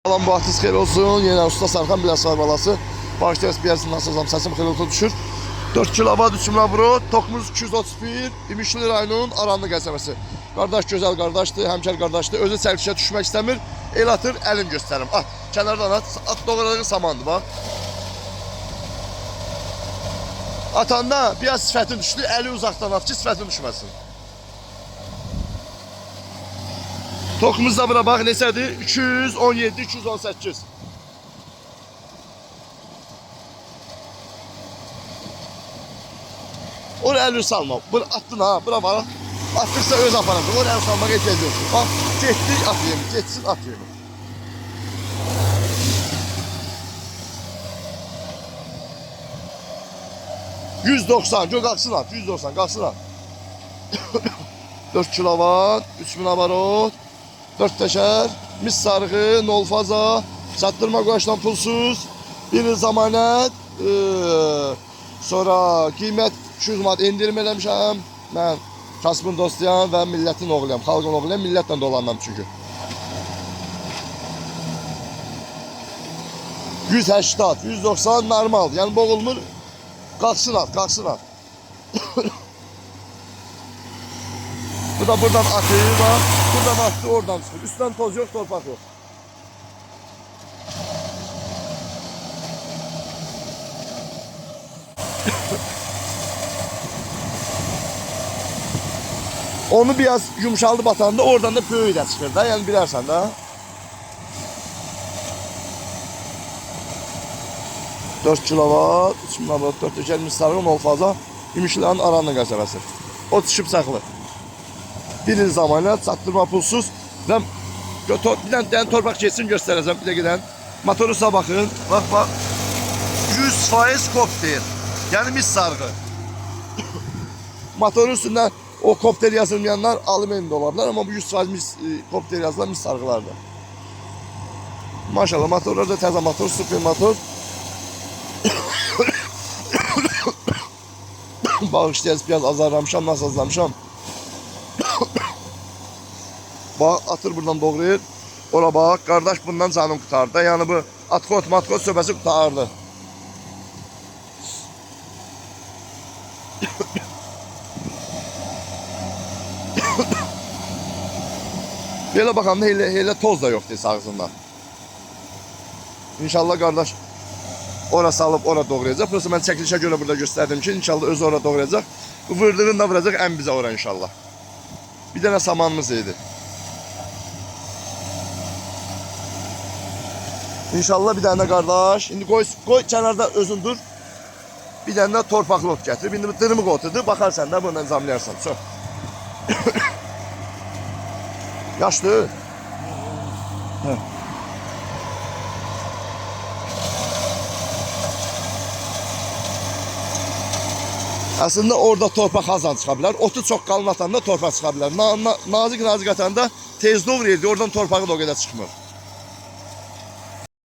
Salam, vaxtınız xeyir olsun. Yenə Usta Sarxan Biləsuvar balası. Bağışlayırız, bilirsiniz nasılsam, səsim xeyir olsun düşür. 4 kilovat 3 brot, tokumuz 231, İmişli rayonunun Aranlı qəsəbəsi. Qardaş gözəl qardaşdır, həmkər qardaşdır. Özü çəkilişə düşmək istəmir. El atır, əlim göstərim. At, kənardan at doğradığı samandır, bax. Atanda biraz sifətin düşdü, əli uzaqdan at ki, sifətin düşməsin. Tokumuz da bura bax, neçədir? 217, 218. Oraya əli salma. Bura attın ha, bura bax. Attırsa öz aparatı. Oraya əli salmağa ehtiyac yoxdur. Bax, getdi, at yemi, getsin, at yemi. %90, gör qalxsın at, %90, qalxsın at. 4 kilovat, 3000 abarot. 4 təşər, mis sarğı, nol faza, çatdırma qoğaçdan pulsuz, bir zamanət, sonra qiymət 200 manat endirim eləmişəm. Mən kasbın dostuyam və millətin oğluyam, xalqın oğluyam, millətlə dolanmam çünki. 180, 190 normal, yəni boğulmur, qalxsın at, qalxsın at. Bu da buradan atıyor, bak. Buradan attı, oradan çıkıyor. Üstten toz yok, torpak yok. Onu biraz yumuşaldı batanda, oradan da pöyü de çıkır da. Yani bilərsən da. 4 kilovat, 3000 abarot, 4 teker misarın ol fazla. İmişlilərin Aranlı qəsəbəsi. O çıxıb saxlı. Bir zamanət, çatdırma pulsuz və bir dənə torpaq keçsin göstərəcəm bir də gedən. Motorusa baxın, bax, 100% kopter, yəni mis sarğı. Motorun üstündən o kopter yazılmayanlar alüminyum da olabilir, amma bu 100% mis, kopter yazılan mis sarğılardır. Maşallah, motorlar da təzə motor, super motor. Bağışlayacağız, biraz azarlamışam, nasıl azarlamışam. Bax, atır buradan doğrayır. Ora bax, qardaş bundan canım qutardı. Yəni bu atkot, matkot söhbəsi qutardı. Belə baxanda elə toz da yoxdur sağısında. İnşallah qardaş ora salıb, ora doğrayacaq. Prosta mən çəkilişə görə burada göstərdim ki, inşallah özü ora doğrayacaq. Bu vırdığını da vuracaq ən bizə ora inşallah. Bir dənə samanımız idi. İnşallah bir dənə qardaş. İndi qoy kənarda özün dur. Bir dənə də torpaqlı ot gətirib. İndi dırmıq otudur. Baxarsan da bundan zamlayarsan. Çox. Yaşlı. Aslında orada torpaq azan çıxa bilər. Otu çox qalın atanda torpaq çıxa bilər. Nazik atanda tez doğru yerdir. Oradan torpağı da o qədər çıxmır.